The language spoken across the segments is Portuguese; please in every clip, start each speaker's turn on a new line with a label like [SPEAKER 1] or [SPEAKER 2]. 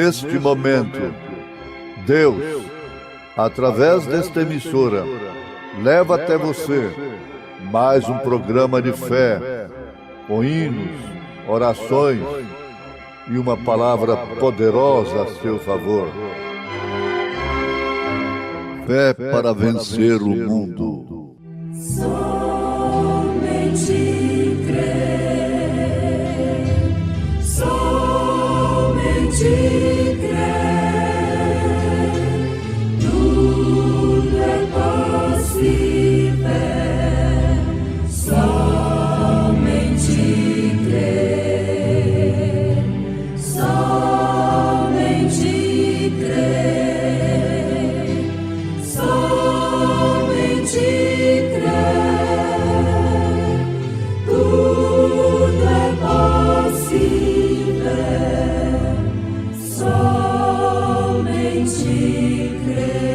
[SPEAKER 1] neste momento, Deus, através desta emissora, leva até você mais um programa de fé, com hinos, orações e uma palavra poderosa a seu favor. Fé para vencer o mundo.
[SPEAKER 2] Somente crer, somente crer, tudo é possível, somente crer, somente crer, somente crer, tudo é possível, somente crer.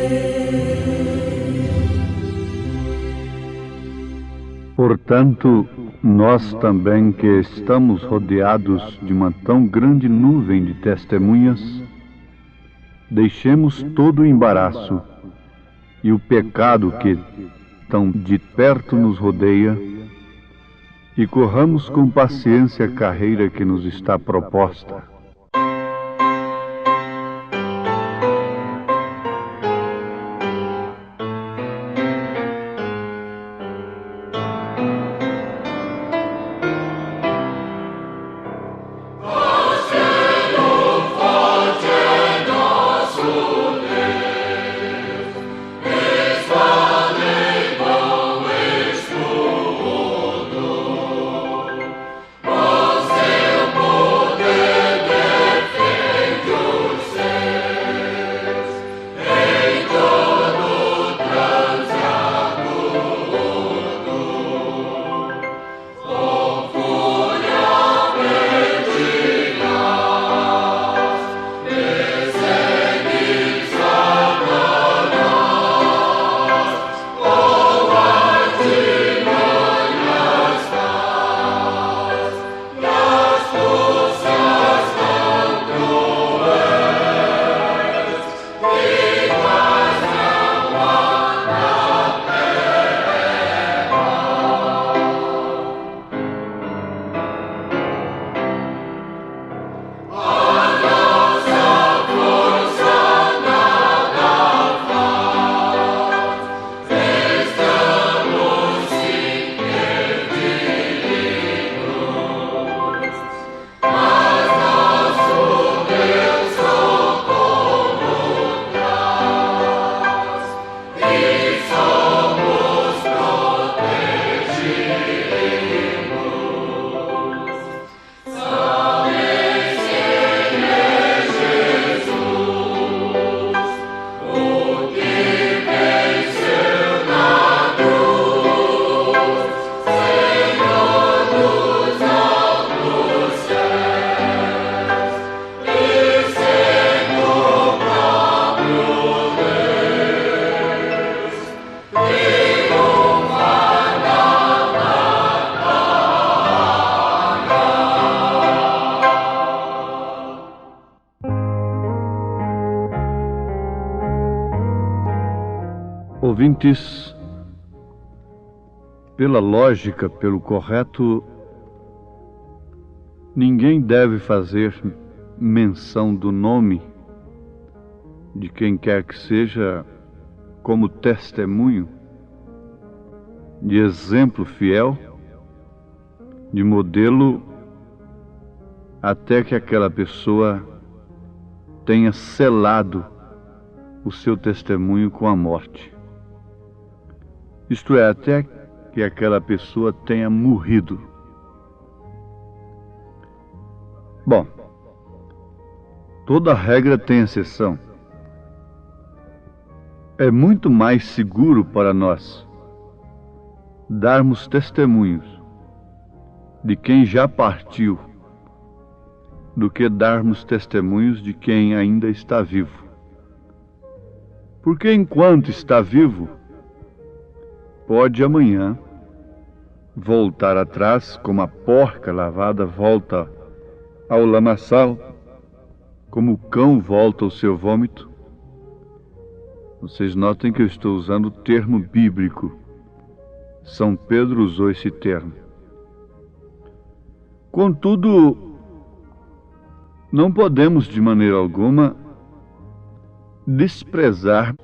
[SPEAKER 3] Portanto, nós também que estamos rodeados de uma tão grande nuvem de testemunhas, deixemos todo o embaraço e o pecado que tão de perto nos rodeia e corramos com paciência a carreira que nos está proposta. Ouvintes, pela lógica, pelo correto, ninguém deve fazer menção do nome de quem quer que seja como testemunho, de exemplo fiel, de modelo, até que aquela pessoa tenha selado o seu testemunho com a morte. Isto é, até que aquela pessoa tenha morrido. Bom, toda regra tem exceção. É muito mais seguro para nós darmos testemunhos de quem já partiu do que darmos testemunhos de quem ainda está vivo. Porque enquanto está vivo, pode amanhã voltar atrás, como a porca lavada volta ao lamaçal, como o cão volta ao seu vômito. Vocês notem que eu estou usando o termo bíblico. São Pedro usou esse termo. Contudo, não podemos de maneira alguma desprezar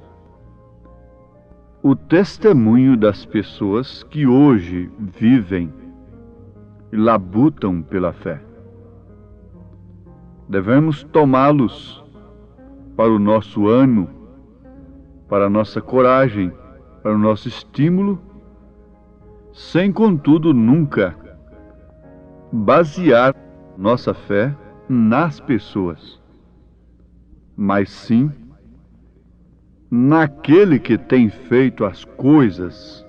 [SPEAKER 3] o testemunho das pessoas que hoje vivem e labutam pela fé. Devemos tomá-los para o nosso ânimo, para a nossa coragem, para o nosso estímulo, sem, contudo, nunca basear nossa fé nas pessoas, mas sim naquele que tem feito as coisas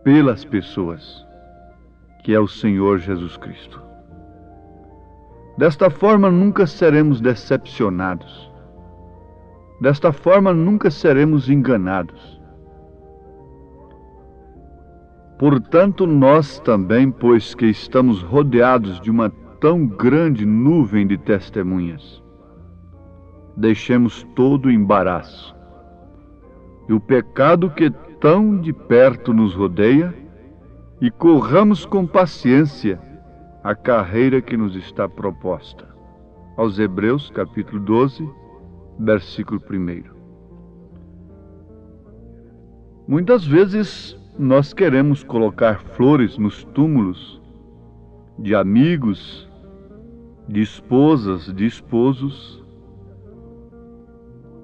[SPEAKER 3] pelas pessoas, que é o Senhor Jesus Cristo. Desta forma nunca seremos decepcionados. Desta forma nunca seremos enganados. Portanto, nós também, pois que estamos rodeados de uma tão grande nuvem de testemunhas, deixemos todo o embaraço e o pecado que tão de perto nos rodeia e corramos com paciência a carreira que nos está proposta. Aos Hebreus, capítulo 12, versículo 1. Muitas vezes nós queremos colocar flores nos túmulos de amigos, de esposas, de esposos,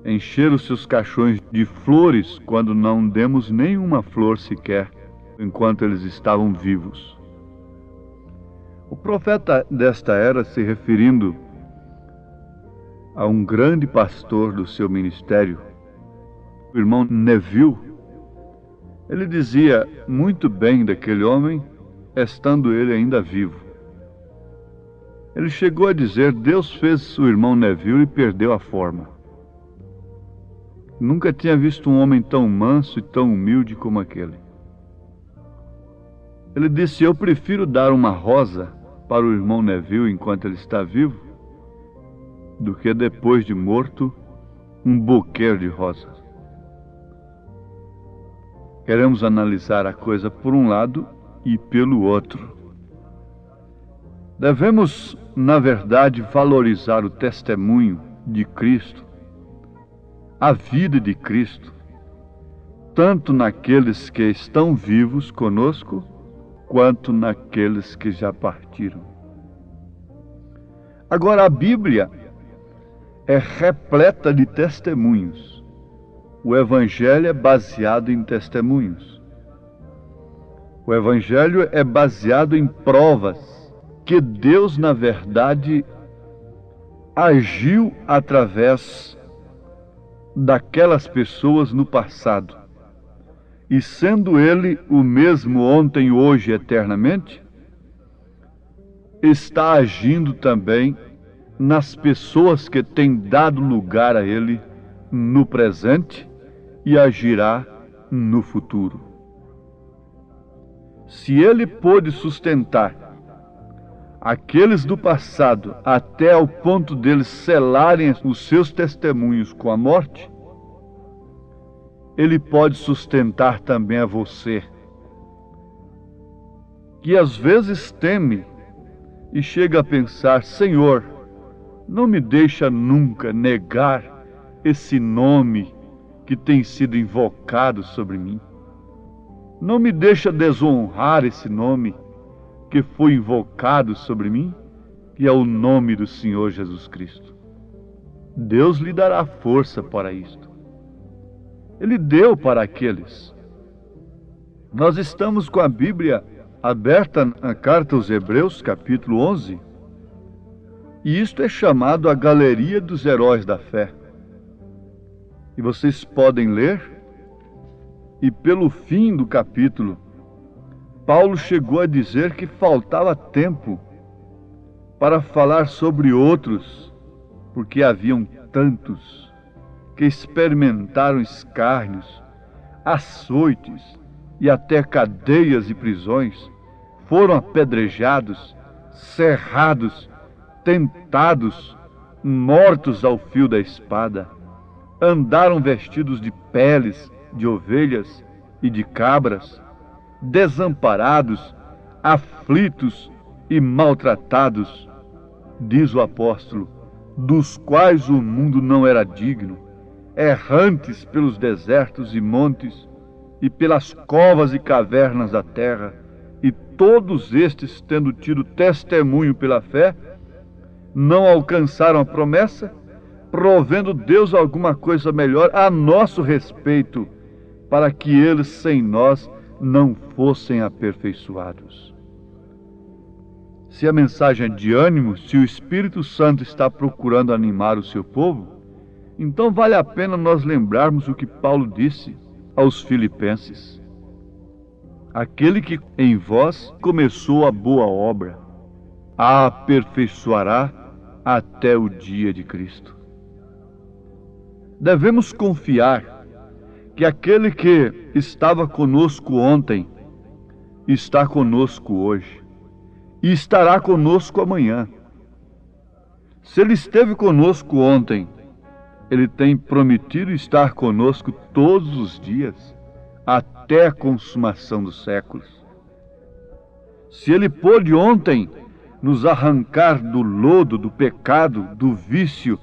[SPEAKER 3] encher os seus caixões de flores quando não demos nenhuma flor sequer enquanto eles estavam vivos. O profeta desta era, se referindo a um grande pastor do seu ministério, o irmão Neville, ele dizia muito bem daquele homem, estando ele ainda vivo. Ele chegou a dizer: Deus fez o irmão Neville e perdeu a forma. Nunca tinha visto um homem tão manso e tão humilde como aquele. Ele disse: eu prefiro dar uma rosa para o irmão Neville enquanto ele está vivo, do que depois de morto, um buquê de rosas. Queremos analisar a coisa por um lado e pelo outro. Devemos, na verdade, valorizar o testemunho de Cristo, a vida de Cristo, tanto naqueles que estão vivos conosco, quanto naqueles que já partiram. Agora, a Bíblia é repleta de testemunhos. O Evangelho é baseado em testemunhos. O Evangelho é baseado em provas que Deus, na verdade, agiu através daquelas pessoas no passado. E sendo Ele o mesmo ontem, hoje e eternamente, está agindo também nas pessoas que têm dado lugar a Ele no presente e agirá no futuro. Se Ele pôde sustentar aqueles do passado até ao ponto deles selarem os seus testemunhos com a morte, Ele pode sustentar também a você, que às vezes teme e chega a pensar: Senhor, não me deixa nunca negar esse nome que tem sido invocado sobre mim. Não me deixa desonrar esse nome que foi invocado sobre mim, que é o nome do Senhor Jesus Cristo. Deus lhe dará força para isto. Ele deu para aqueles. Nós estamos com a Bíblia aberta na carta aos Hebreus, capítulo 11, e isto é chamado a galeria dos heróis da fé. E vocês podem ler, e pelo fim do capítulo, Paulo chegou a dizer que faltava tempo para falar sobre outros, porque haviam tantos que experimentaram escárnios, açoites e até cadeias e prisões, foram apedrejados, cerrados, tentados, mortos ao fio da espada, andaram vestidos de peles de ovelhas e de cabras, desamparados, aflitos e maltratados, diz o apóstolo, dos quais o mundo não era digno, errantes pelos desertos e montes, e pelas covas e cavernas da terra, e todos estes, tendo tido testemunho pela fé, não alcançaram a promessa, provendo Deus alguma coisa melhor a nosso respeito, para que eles sem nós não fossem aperfeiçoados. Se a mensagem é de ânimo, se o Espírito Santo está procurando animar o seu povo, então vale a pena nós lembrarmos o que Paulo disse aos Filipenses: aquele que em vós começou a boa obra, a aperfeiçoará até o dia de Cristo. Devemos confiar que aquele que estava conosco ontem está conosco hoje e estará conosco amanhã. Se ele esteve conosco ontem, ele tem prometido estar conosco todos os dias, até a consumação dos séculos. Se ele pôde ontem nos arrancar do lodo, do pecado, do vício,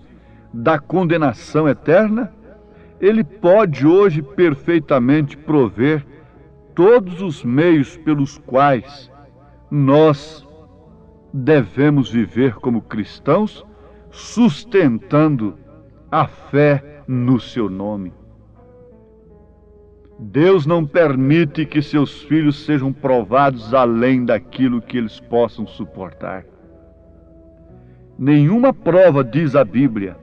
[SPEAKER 3] da condenação eterna, ele pode hoje perfeitamente prover todos os meios pelos quais nós devemos viver como cristãos, sustentando a fé no seu nome. Deus não permite que seus filhos sejam provados além daquilo que eles possam suportar. Nenhuma prova, diz a Bíblia,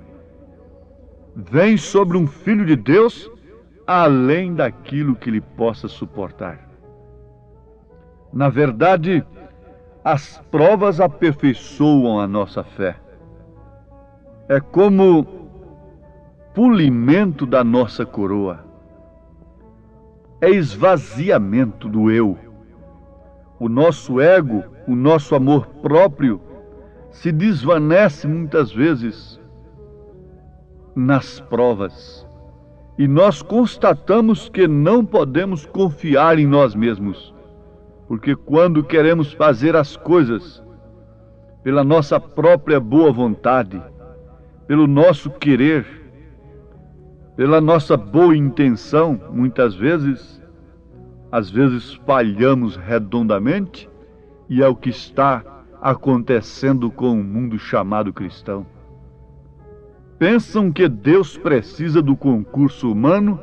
[SPEAKER 3] vem sobre um filho de Deus além daquilo que ele possa suportar. Na verdade, as provas aperfeiçoam a nossa fé. É como polimento da nossa coroa. É esvaziamento do eu. O nosso ego, o nosso amor próprio, se desvanece muitas vezes nas provas. E nós constatamos que não podemos confiar em nós mesmos, porque quando queremos fazer as coisas pela nossa própria boa vontade, pelo nosso querer, pela nossa boa intenção, muitas vezes, às vezes falhamos redondamente, e é o que está acontecendo com o mundo chamado cristão. Pensam que Deus precisa do concurso humano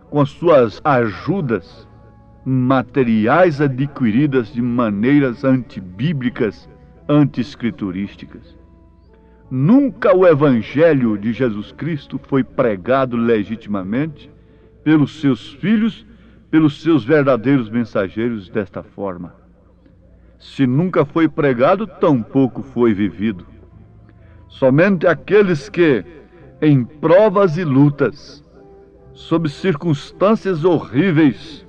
[SPEAKER 3] com as suas ajudas materiais adquiridas de maneiras antibíblicas, anti-escriturísticas. Nunca o Evangelho de Jesus Cristo foi pregado legitimamente pelos seus filhos, pelos seus verdadeiros mensageiros desta forma. Se nunca foi pregado, tampouco foi vivido. Somente aqueles que, em provas e lutas, sob circunstâncias horríveis,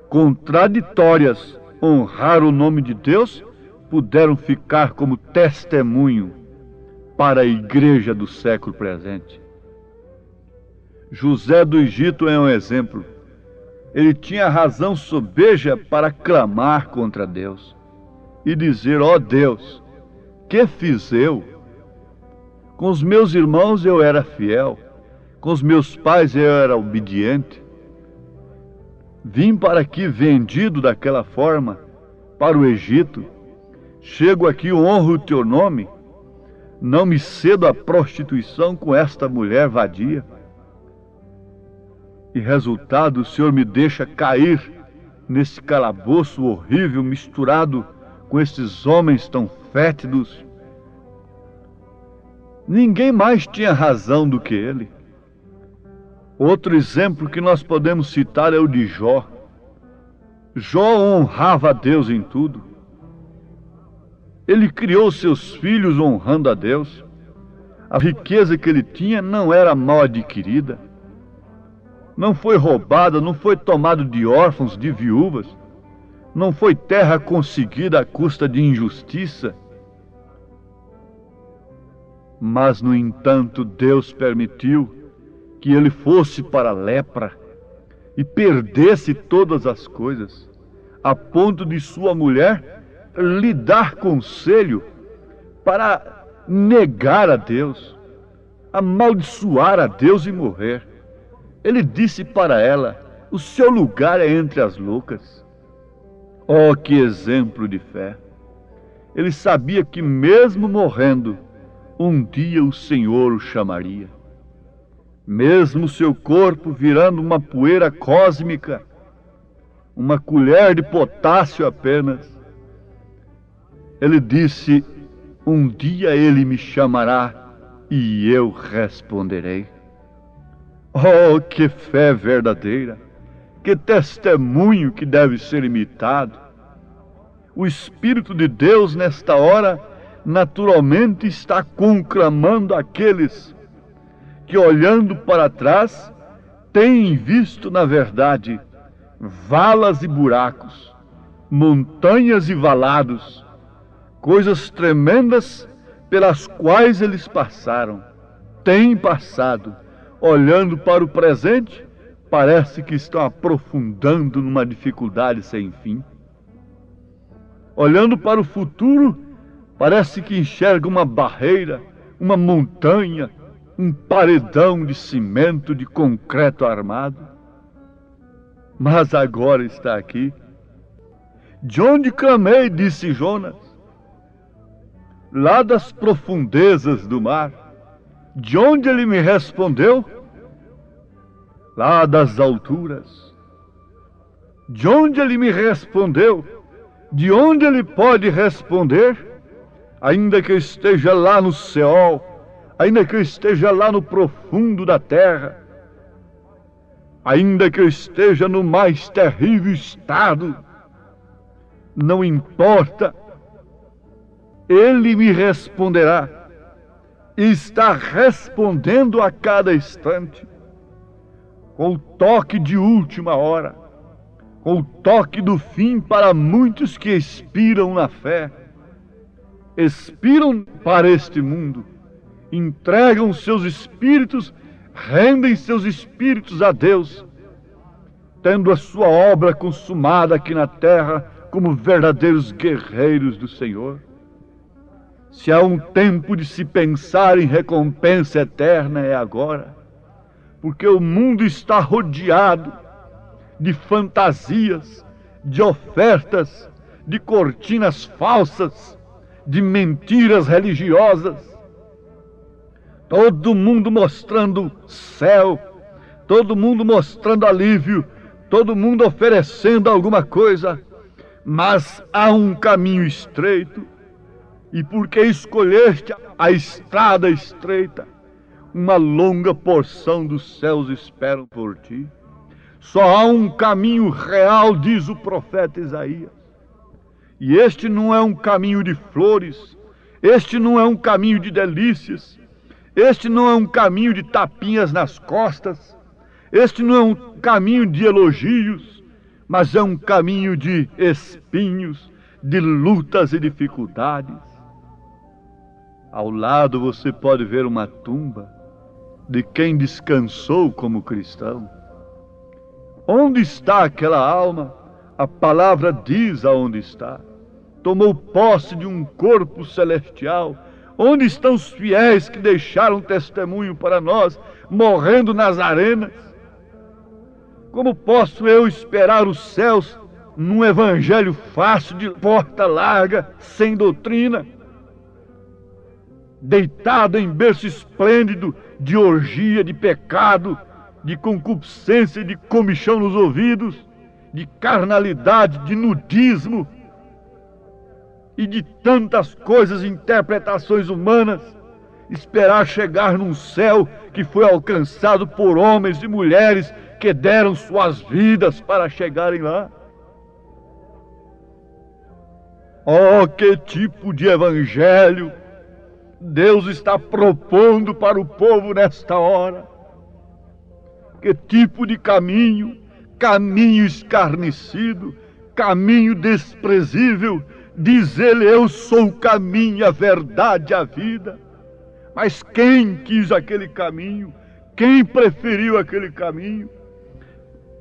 [SPEAKER 3] contraditórias, honrar o nome de Deus, puderam ficar como testemunho para a igreja do século presente. José do Egito é um exemplo. Ele tinha razão sobeja para clamar contra Deus e dizer: ó Deus, que fiz eu? Com os meus irmãos eu era fiel, com os meus pais eu era obediente. Vim para aqui vendido daquela forma, para o Egito. Chego aqui, honro o teu nome. Não me cedo à prostituição com esta mulher vadia. E resultado, o Senhor me deixa cair nesse calabouço horrível, misturado com esses homens tão fétidos. Ninguém mais tinha razão do que ele. Outro exemplo que nós podemos citar é o de Jó. Jó honrava a Deus em tudo. Ele criou seus filhos honrando a Deus. A riqueza que ele tinha não era mal adquirida. Não foi roubada, não foi tomado de órfãos, de viúvas. Não foi terra conseguida à custa de injustiça. Mas, no entanto, Deus permitiu que ele fosse para a lepra e perdesse todas as coisas, a ponto de sua mulher lhe dar conselho para negar a Deus, amaldiçoar a Deus e morrer. Ele disse para ela: o seu lugar é entre as loucas. Oh, que exemplo de fé! Ele sabia que mesmo morrendo, um dia o Senhor o chamaria. Mesmo seu corpo virando uma poeira cósmica, uma colher de potássio apenas, ele disse: um dia ele me chamará e eu responderei. Oh, que fé verdadeira! Que testemunho que deve ser imitado! O Espírito de Deus, nesta hora, naturalmente está conclamando aqueles que, olhando para trás, têm visto, na verdade, valas e buracos, montanhas e valados, coisas tremendas pelas quais eles passaram, têm passado. Olhando para o presente, parece que estão aprofundando numa dificuldade sem fim. Olhando para o futuro, parece que enxerga uma barreira, uma montanha, um paredão de cimento, de concreto armado. Mas agora está aqui. De onde clamei, disse Jonas? Lá das profundezas do mar. De onde ele me respondeu? Lá das alturas. De onde ele me respondeu? De onde ele pode responder? Ainda que eu esteja lá no Seol, ainda que eu esteja lá no profundo da terra, ainda que eu esteja no mais terrível estado, não importa, ele me responderá, e está respondendo a cada instante, com o toque de última hora, com o toque do fim para muitos que expiram na fé, expiram para este mundo, entregam seus espíritos, rendem seus espíritos a Deus, tendo a sua obra consumada aqui na terra como verdadeiros guerreiros do Senhor. Se há um tempo de se pensar em recompensa eterna, é agora, porque o mundo está rodeado de fantasias, de ofertas, de cortinas falsas, de mentiras religiosas. Todo mundo mostrando céu, todo mundo mostrando alívio, todo mundo oferecendo alguma coisa, mas há um caminho estreito, e porque escolheste a estrada estreita, uma longa porção dos céus esperam por ti. Só há um caminho real, diz o profeta Isaías. E este não é um caminho de flores, este não é um caminho de delícias, este não é um caminho de tapinhas nas costas, este não é um caminho de elogios, mas é um caminho de espinhos, de lutas e dificuldades. Ao lado você pode ver uma tumba de quem descansou como cristão. Onde está aquela alma? A palavra diz aonde está. Tomou posse de um corpo celestial. Onde estão os fiéis que deixaram testemunho para nós, morrendo nas arenas? Como posso eu esperar os céus num evangelho fácil, de porta larga, sem doutrina? Deitado em berço esplêndido de orgia, de pecado, de concupiscência, de comichão nos ouvidos, de carnalidade, de nudismo e de tantas coisas, interpretações humanas, esperar chegar num céu que foi alcançado por homens e mulheres que deram suas vidas para chegarem lá. Oh, que tipo de evangelho Deus está propondo para o povo nesta hora! Que tipo de caminho? Caminho escarnecido, caminho desprezível. Diz ele: eu sou o caminho, a verdade e a vida. Mas quem quis aquele caminho? Quem preferiu aquele caminho?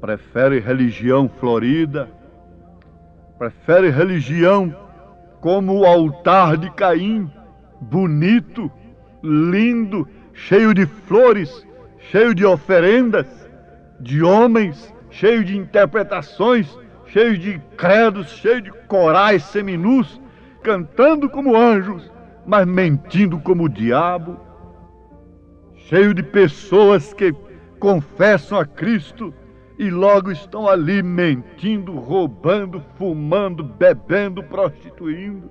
[SPEAKER 3] Prefere religião florida, prefere religião como o altar de Caim, bonito, lindo, cheio de flores, cheio de oferendas, de homens, cheio de interpretações, cheio de credos, cheio de corais seminus, cantando como anjos, mas mentindo como o diabo, cheio de pessoas que confessam a Cristo e logo estão ali mentindo, roubando, fumando, bebendo, prostituindo.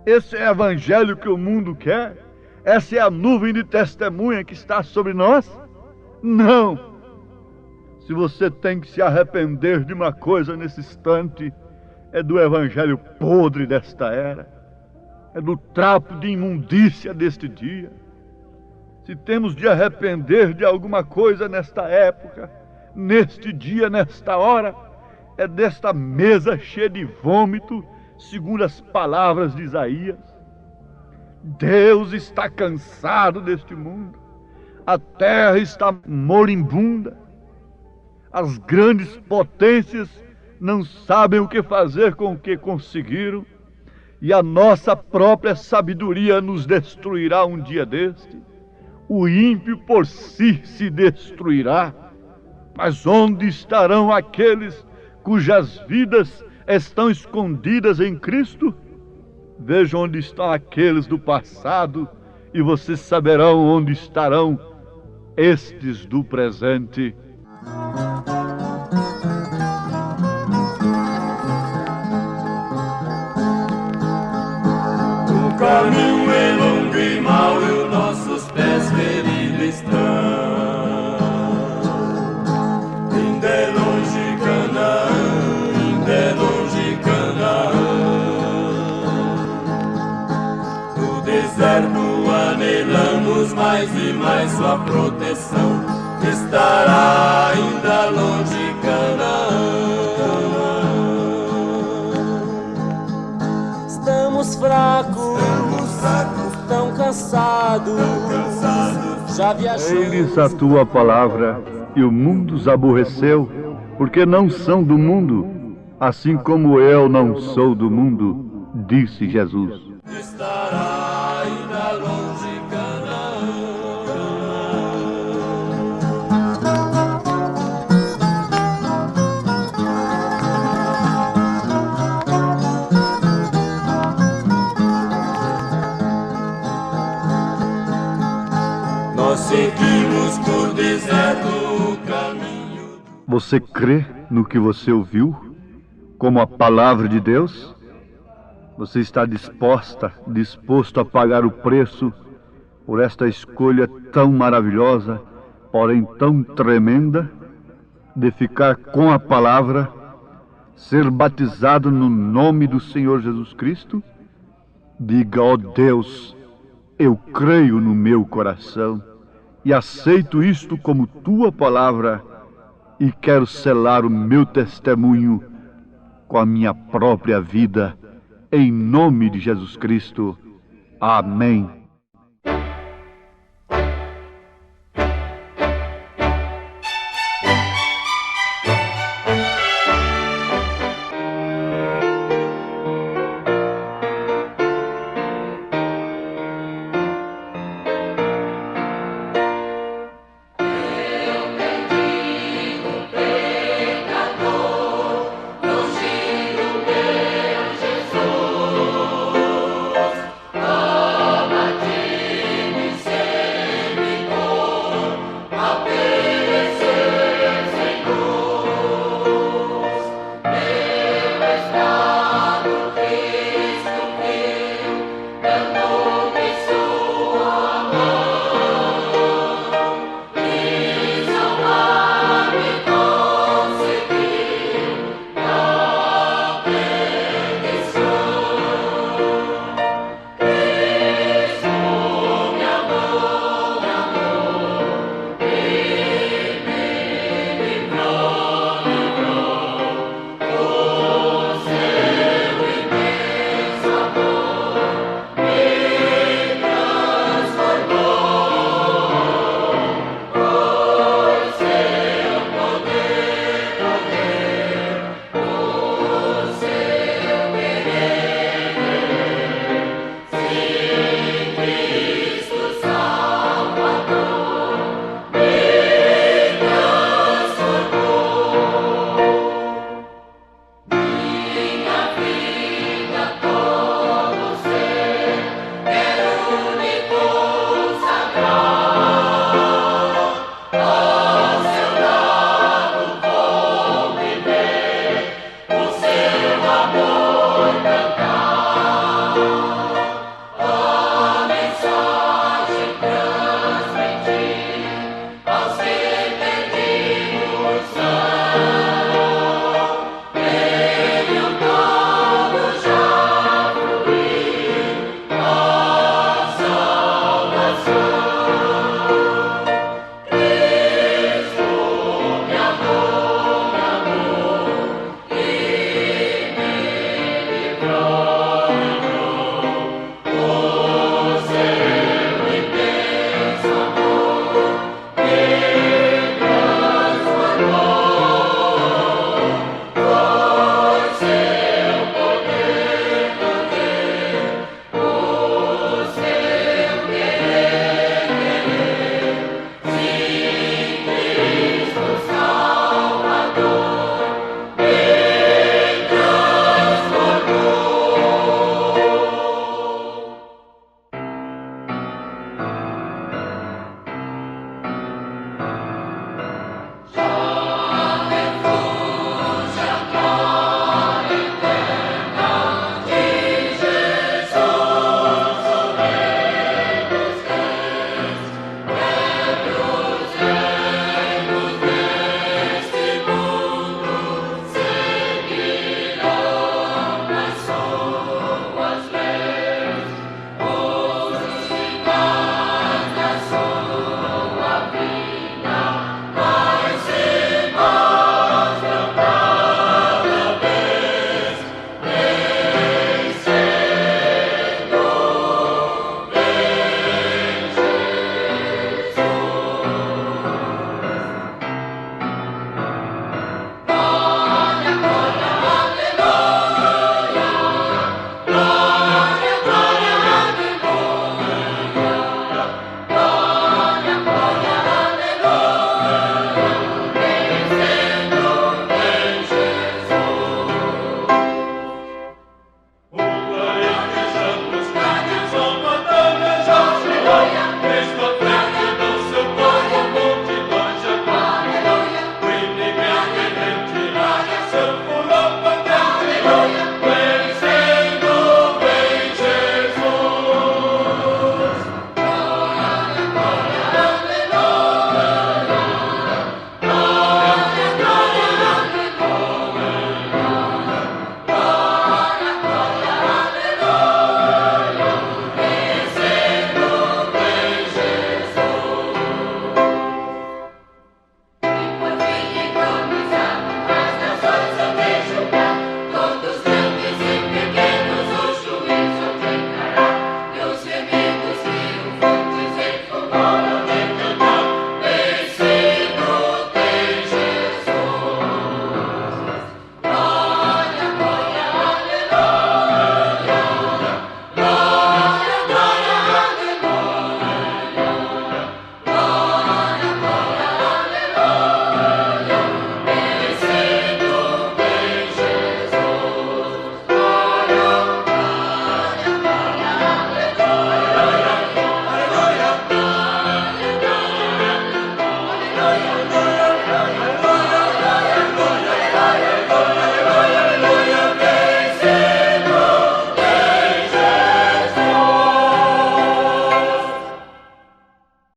[SPEAKER 3] Esse é o evangelho que o mundo quer? Essa é a nuvem de testemunha que está sobre nós? Não! Se você tem que se arrepender de uma coisa nesse instante, é do evangelho podre desta era, é do trapo de imundícia deste dia. Se temos de arrepender de alguma coisa nesta época, neste dia, nesta hora, é desta mesa cheia de vômito, segundo as palavras de Isaías. Deus está cansado deste mundo, a terra está moribunda, as grandes potências não sabem o que fazer com o que conseguiram, e a nossa própria sabedoria nos destruirá um dia deste. O ímpio por si se destruirá, mas onde estarão aqueles cujas vidas estão escondidas em Cristo? Vejam onde estão aqueles do passado e vocês saberão onde estarão estes do presente.
[SPEAKER 4] O caminho é longo e mau e os nossos pés feridos estão. Ainda é longe Canaã, ainda é longe Canaã. No deserto anelamos mais e mais sua proteção. Estará ainda longe Canaã.
[SPEAKER 5] Estamos fracos, tão cansados, já viajamos.
[SPEAKER 3] Eis a tua palavra, e o mundo os aborreceu, porque não são do mundo, assim como eu não sou do mundo, disse Jesus.
[SPEAKER 4] Estará ainda longe Canaã. Nós seguimos por deserto o caminho.
[SPEAKER 3] Você crê no que você ouviu, como a palavra de Deus? Você está disposto a pagar o preço por esta escolha tão maravilhosa, porém tão tremenda, de ficar com a palavra, ser batizado no nome do Senhor Jesus Cristo? Diga: ó Deus, eu creio no meu coração e aceito isto como tua palavra e quero selar o meu testemunho com a minha própria vida, em nome de Jesus Cristo. Amém.
[SPEAKER 2] Longe do meu Jesus,
[SPEAKER 4] seu povo.